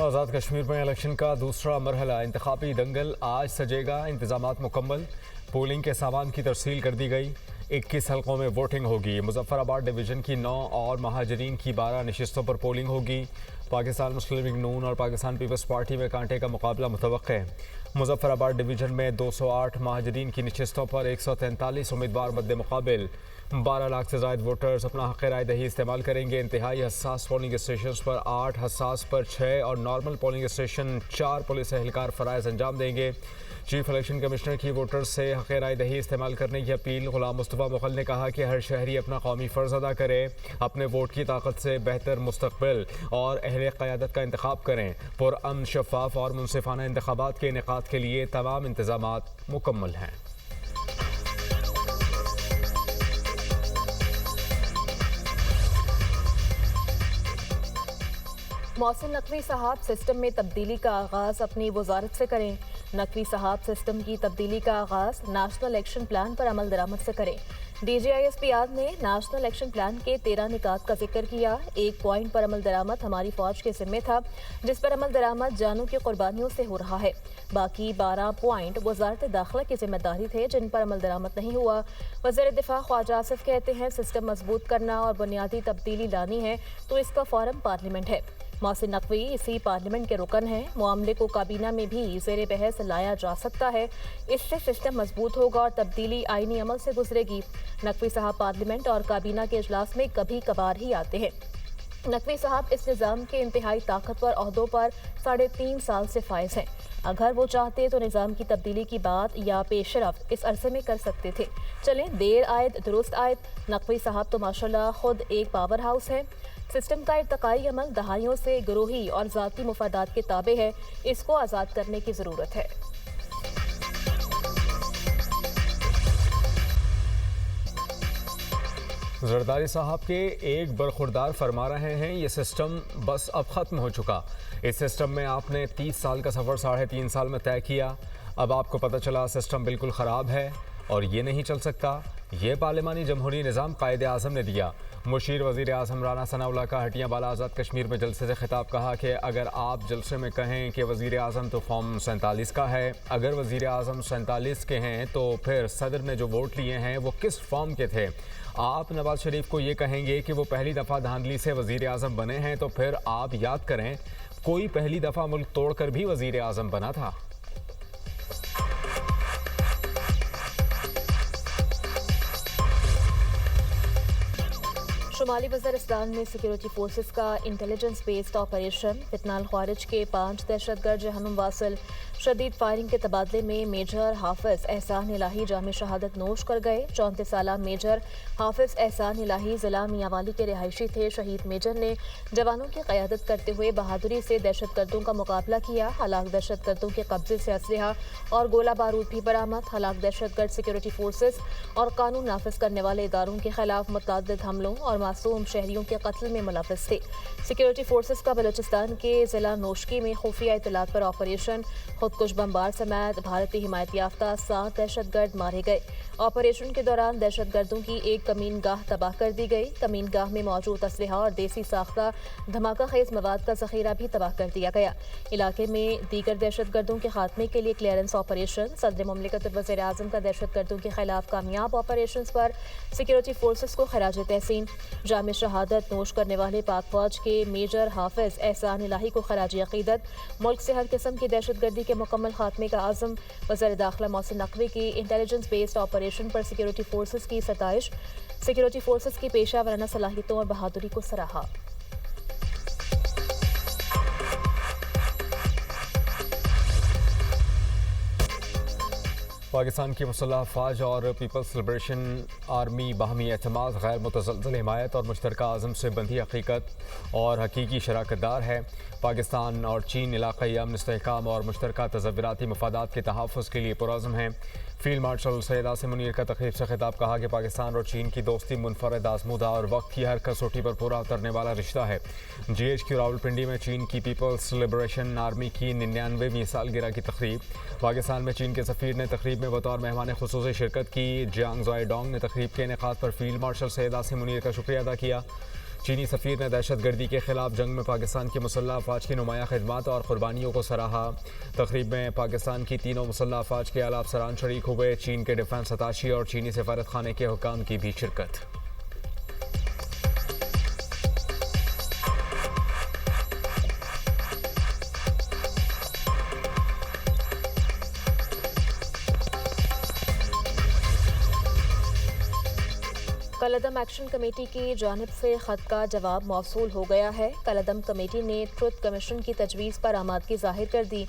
آزاد کشمیر میں الیکشن کا دوسرا مرحلہ انتخابی دنگل آج سجے گا. انتظامات مکمل. پولنگ کے سامان کی ترسیل کر دی گئی. 21 حلقوں میں ووٹنگ ہوگی. مظفر آباد ڈویژن کی 9 اور مہاجرین کی 12 نشستوں پر پولنگ ہوگی. پاکستان مسلم لیگ نون اور پاکستان پیپلز پارٹی میں کانٹے کا مقابلہ متوقع ہے. مظفر آباد ڈویژن میں 208 مہاجرین کی نشستوں پر 143 امیدوار مد مقابل. 12 لاکھ سے زائد ووٹرز اپنا حق رائے دہی استعمال کریں گے. انتہائی حساس پولنگ اسٹیشنز پر 8، حساس پر 6 اور نارمل پولنگ اسٹیشن 4 پولیس اہلکار فرائض انجام دیں گے. چیف الیکشن کمشنر کی ووٹرز سے حق رائے دہی استعمال کرنے کی اپیل. غلام مصطفیٰ مغل نے کہا کہ ہر شہری اپنا قومی فرض ادا کرے، اپنے ووٹ کی طاقت سے بہتر مستقبل اور اہل قیادت کا انتخاب کریں. پرامن، شفاف اور منصفانہ انتخابات کے انعقاد کے لیے تمام انتظامات مکمل ہیں. محسن نقوی صاحب سسٹم میں تبدیلی کا آغاز اپنی وزارت سے کریں. نقوی صاحب سسٹم کی تبدیلی کا آغاز نیشنل ایکشن پلان پر عمل درآمد سے کریں. D G I S P R نے نیشنل ایکشن پلان کے 13 نکات کا ذکر کیا. 1 پوائنٹ پر عمل درآمد ہماری فوج کے ذمے تھا، جس پر عمل درآمد جانوں کی قربانیوں سے ہو رہا ہے. باقی 12 پوائنٹ وزارت داخلہ کی ذمہ داری تھے، جن پر عمل درآمد نہیں ہوا. وزیر دفاع خواجہ آصف کہتے ہیں سسٹم مضبوط کرنا اور بنیادی تبدیلی لانی ہے تو اس کا فورم پارلیمنٹ ہے. محسن نقوی اسی پارلیمنٹ کے رکن ہیں. معاملے کو کابینہ میں بھی زیر بحث لایا جا سکتا ہے. اس سے سسٹم مضبوط ہوگا اور تبدیلی آئینی عمل سے گزرے گی. نقوی صاحب پارلیمنٹ اور کابینہ کے اجلاس میں کبھی کبھار ہی آتے ہیں. نقوی صاحب اس نظام کے انتہائی طاقتور عہدوں پر 3.5 سال سے فائز ہیں. اگر وہ چاہتے تو نظام کی تبدیلی کی بات یا پیش رفت اس عرصے میں کر سکتے تھے. چلیں دیر آئد درست آئد. نقوی صاحب تو ماشاءاللہ خود ایک پاور ہاؤس ہے. سسٹم کا ارتقائی عمل دہائیوں سے گروہی اور ذاتی مفادات کے تابع ہے. اس کو آزاد کرنے کی ضرورت ہے. زرداری صاحب کے ایک برخوردار فرما رہے ہیں یہ سسٹم بس اب ختم ہو چکا. اس سسٹم میں آپ نے 30 سال کا سفر 3.5 سال میں طے کیا. اب آپ کو پتہ چلا سسٹم بالکل خراب ہے اور یہ نہیں چل سکتا. یہ پارلیمانی جمہوری نظام قائد اعظم نے دیا. مشیر وزیر اعظم رانا ثناء اللہ کا ہٹیاں بالا آزاد کشمیر میں جلسے سے خطاب. کہا کہ اگر آپ جلسے میں کہیں کہ وزیر اعظم تو فارم 47 کا ہے، اگر وزیر اعظم 47 کے ہیں تو پھر صدر نے جو ووٹ لیے ہیں وہ کس فارم کے تھے؟ آپ نواز شریف کو یہ کہیں گے کہ وہ پہلی دفعہ دھاندلی سے وزیر اعظم بنے ہیں تو پھر آپ یاد کریں کوئی پہلی دفعہ ملک توڑ کر بھی وزیر اعظم بنا تھا. شمالی وزیرستان میں سیکیورٹی فورسز کا انٹیلیجنس بیسڈ آپریشن. فتنہ الخوارج کے 5 دہشت گرد جہنم واصل شدید فائرنگ کے تبادلے میں میجر حافظ احسان الہی جامع شہادت نوش کر گئے. 34 سالہ میجر حافظ احسان الہی ضلع میاوالی کے رہائشی تھے. شہید میجر نے جوانوں کی قیادت کرتے ہوئے بہادری سے دہشت گردوں کا مقابلہ کیا. ہلاک دہشت گردوں کے قبضے سے اسلحہ اور گولہ بارود بھی برآمد. ہلاک دہشت گرد سیکیورٹی فورسز اور قانون نافذ کرنے والے اداروں کے خلاف متعدد حملوں اور معصوم شہریوں کے قتل میں ملوث تھے. سیکیورٹی فورسز کا بلوچستان کے ضلع نوشکی میں خفیہ اطلاعات پر آپریشن. خودکش بمبار سمیت بھارتی حمایت یافتہ 7 دہشت گرد مارے گئے. آپریشن کے دوران دہشت گردوں کی ایک کمین گاہ تباہ کر دی گئی. کمین گاہ میں موجود اسلحہ اور دیسی ساختہ دھماکہ خیز مواد کا ذخیرہ بھی تباہ کر دیا گیا. علاقے میں دیگر دہشت گردوں کے خاتمے کے لیے کلیئرنس آپریشن. صدر مملکت اور وزیر اعظم کا دہشت گردوں کے خلاف کامیاب آپریشنز پر سیکیورٹی فورسز کو خراج تحسین. جامع شہادت نوش کرنے والے پاک فوج کے میجر حافظ احسان الہی کو خراج عقیدت. ملک سے ہر قسم کی دہشت گردی کے مکمل خاتمے کا عزم. وزیر داخلہ محسن نقوی کی انٹیلیجنس بیسڈ آپریشن پر سیکیورٹی فورسز کی ستائش. سیکیورٹی فورسز کی پیشہ ورانہ صلاحیتوں اور بہادری کو سراہا. پاکستان کی مسلح افواج اور پیپلز لبریشن آرمی باہمی اعتماد، غیر متزلزل حمایت اور مشترکہ عزم سے بندھی حقیقت اور حقیقی شراکت دار ہے. پاکستان اور چین علاقائی امن، استحکام اور مشترکہ تصوراتی مفادات کے تحفظ کے لیے پرعزم ہیں. فیلڈ مارشل سید عاصم منیر کا تقریب سے خطاب. کہا کہ پاکستان اور چین کی دوستی منفرد، آزمودہ اور وقت کی ہر کسوٹی پر پورا اترنے والا رشتہ ہے. جی ایچ کیو راولپنڈی میں چین کی پیپلز لبریشن آرمی کی 99ویں سالگرہ کی تقریب. پاکستان میں چین کے سفیر نے تقریب میں بطور مہمان خصوصی شرکت کی. جیانگ زوائے ڈونگ نے تقریب کے انعقاد پر فیلڈ مارشل سید عاصم منیر کا شکریہ ادا کیا. چینی سفیر نے دہشت گردی کے خلاف جنگ میں پاکستان کی مسلح افواج کی نمایاں خدمات اور قربانیوں کو سراہا۔ تقریب میں پاکستان کی تینوں مسلح افواج کے اعلیٰ افسران شریک ہوئے۔ چین کے ڈیفنس اتاشی اور چینی سفارت خانے کے حکام کی بھی شرکت۔ کالعدم ایکشن کمیٹی کی جانب سے خط کا جواب موصول ہو گیا ہے۔ کالعدم کمیٹی نے ٹروتھ کمیشن کی تجویز پر آمادگی ظاہر کر دی۔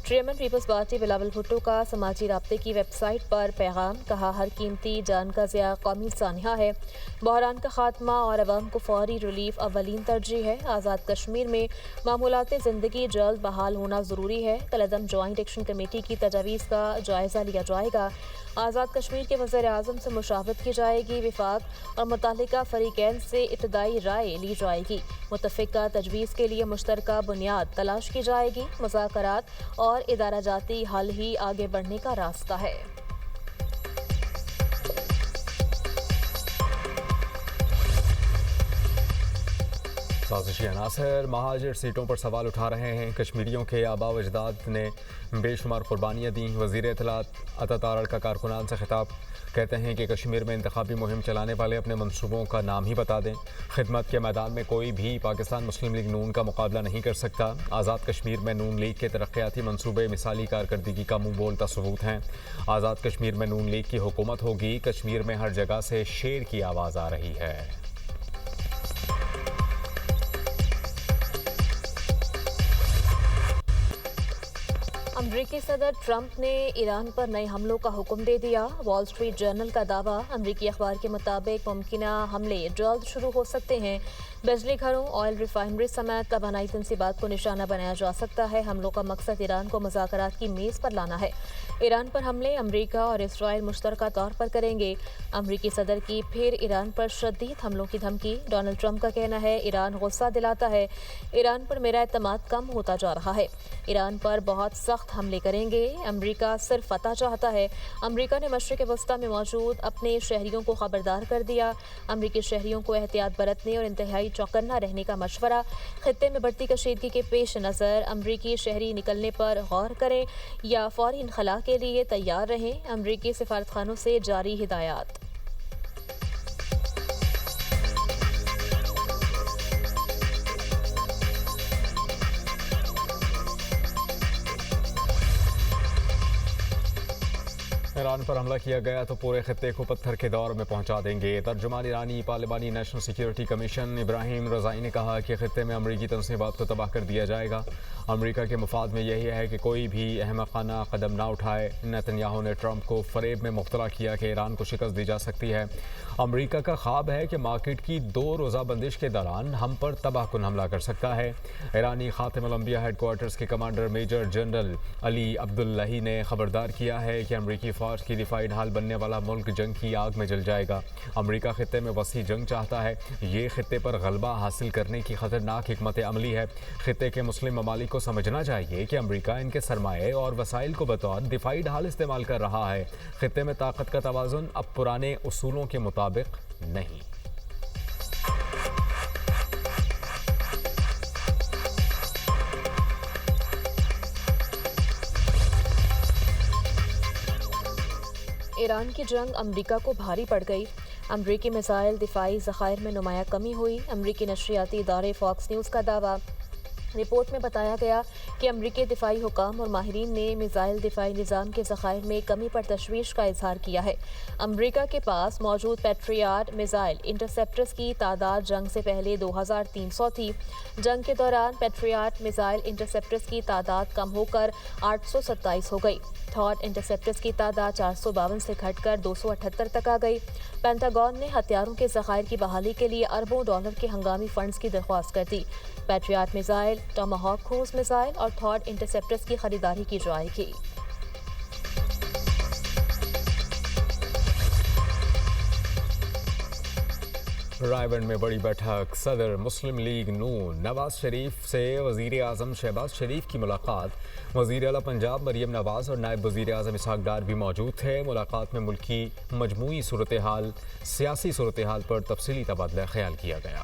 Chairman peoples party Bilawal Bhutto کا سماجی رابطے کی ویب سائٹ پر پیغام، کہا ہر قیمتی جان کا ضیاع قومی سانحہ ہے، بحران کا خاتمہ اور عوام کو فوری ریلیف اولین ترجیح ہے، آزاد کشمیر میں معمولات زندگی جلد بحال ہونا ضروری ہے، کالعدم جوائنٹ ایکشن کمیٹی کی تجاویز کا جائزہ لیا جائے گا، آزاد کشمیر کے وزیر اعظم سے مشاورت کی جائے گی، وفاق اور متعلقہ فریقین سے ابتدائی رائے لی جائے گی، متفقہ تجویز کے لیے مشترکہ بنیاد تلاش کی جائے گی، مذاکرات اور ادارہ جاتی حل ہی آگے بڑھنے کا راستہ ہے۔ سازشی عناصر مہاجر سیٹوں پر سوال اٹھا رہے ہیں۔ کشمیریوں کے آباء و اجداد نے بے شمار قربانیاں دیں۔ وزیر اطلاعات عطا تارڑ کا کارکنان سے خطاب، کہتے ہیں کہ کشمیر میں انتخابی مہم چلانے والے اپنے منصوبوں کا نام ہی بتا دیں۔ خدمت کے میدان میں کوئی بھی پاکستان مسلم لیگ نون کا مقابلہ نہیں کر سکتا۔ آزاد کشمیر میں نون لیگ کے ترقیاتی منصوبے مثالی کارکردگی کا منہ بولتا ثبوت ہیں۔ آزاد کشمیر میں نون لیگ کی حکومت ہوگی۔ کشمیر میں ہر جگہ سے شیر کی آواز آ رہی ہے۔ امریکی صدر ٹرمپ نے ایران پر نئے حملوں کا حکم دے دیا۔ وال اسٹریٹ جرنل کا دعویٰ، امریکی اخبار کے مطابق ممکنہ حملے جلد شروع ہو سکتے ہیں۔ بجلی گھروں، آئل ریفائنری سمیت توانائی تنصیبات کو نشانہ بنایا جا سکتا ہے۔ حملوں کا مقصد ایران کو مذاکرات کی میز پر لانا ہے۔ ایران پر حملے امریکہ اور اسرائیل مشترکہ طور پر کریں گے۔ امریکی صدر کی پھر ایران پر شدید حملوں کی دھمکی۔ ڈونلڈ ٹرمپ کا کہنا ہے ایران غصہ دلاتا ہے، ایران پر میرا اعتماد کم ہوتا جا رہا ہے، ایران پر بہت سخت حملے کریں گے۔ امریکہ صرف فتح چاہتا ہے۔ امریکہ نے مشرق وسطیٰ میں موجود اپنے شہریوں کو خبردار کر دیا۔ امریکی شہریوں کو احتیاط برتنے اور انتہائی چوکنا رہنے کا مشورہ۔ خطے میں بڑھتی کشیدگی کے پیش نظر امریکی شہری نکلنے پر غور کریں یا فوری انخلاء کے لیے تیار رہیں، امریکی سفارتخانوں سے جاری ہدایات۔ ایران پر حملہ کیا گیا تو پورے خطے کو پتھر کے دور میں پہنچا دیں گے۔ ترجمان ایرانی پارلیمانی نیشنل سیکیورٹی کمیشن ابراہیم رضائی نے کہا کہ خطے میں امریکی تنصیبات کو تباہ کر دیا جائے گا۔ امریکہ کے مفاد میں یہی ہے کہ کوئی بھی احمقانہ قدم نہ اٹھائے۔ نتنیاہو نے ٹرمپ کو فریب میں مبتلا کیا کہ ایران کو شکست دی جا سکتی ہے۔ امریکہ کا خواب ہے کہ مارکیٹ کی 2 روزہ بندش کے دوران ہم پر تباہ کن حملہ کر سکتا ہے۔ ایرانی خاتم الانبیاء ہیڈ کوارٹرز کے کمانڈر میجر جنرل علی عبداللہی نے خبردار کیا ہے کہ امریکی فوج کی دفاعی ڈھال بننے والا ملک جنگ کی آگ میں جل جائے گا۔ امریکہ خطے میں وسیع جنگ چاہتا ہے۔ یہ خطے پر غلبہ حاصل کرنے کی خطرناک حکمت عملی ہے۔ خطے کے مسلم ممالک کو سمجھنا چاہیے کہ امریکہ ان کے سرمایے اور وسائل کو بطور دفاعی ڈھال استعمال کر رہا ہے۔ خطے میں طاقت کا توازن اب پرانے اصولوں کے مطابق نہیں۔ ایران کی جنگ امریکہ کو بھاری پڑ گئی۔ امریکی میزائل دفاعی ذخائر میں نمایاں کمی ہوئی۔ امریکی نشریاتی ادارے فاکس نیوز کا دعویٰ، رپورٹ میں بتایا گیا کہ امریکی دفاعی حکام اور ماہرین نے میزائل دفاعی نظام کے ذخائر میں کمی پر تشویش کا اظہار کیا ہے۔ امریکہ کے پاس موجود پیٹریاٹ میزائل انٹرسیپٹرز کی تعداد جنگ سے پہلے 2300 تھی۔ جنگ کے دوران پیٹریاٹ میزائل انٹرسیپٹرز کی تعداد کم ہو کر 827 ہو گئی۔ تھاٹ انٹرسیپٹرز کی تعداد 452 سے گھٹ کر 278 تک آ گئی۔ پینٹاگون نے ہتھیاروں کے ذخائر کی بحالی کے لیے اربوں ڈالر کے ہنگامی فنڈز کی درخواست کر دی۔ پیٹریاٹ میزائل، ٹاماہاک کروز میزائل اور تھاٹ انٹرسیپٹرز کی خریداری کی جائے گی۔ رائے میں بڑی بیٹھک، صدر مسلم لیگ نون نواز شریف سے وزیر اعظم شہباز شریف کی ملاقات۔ وزیر اعلیٰ پنجاب مریم نواز اور نائب وزیر اعظم اسحاق ڈار بھی موجود تھے۔ ملاقات میں ملک کی مجموعی صورتحال، سیاسی صورتحال پر تفصیلی تبادلہ خیال کیا گیا۔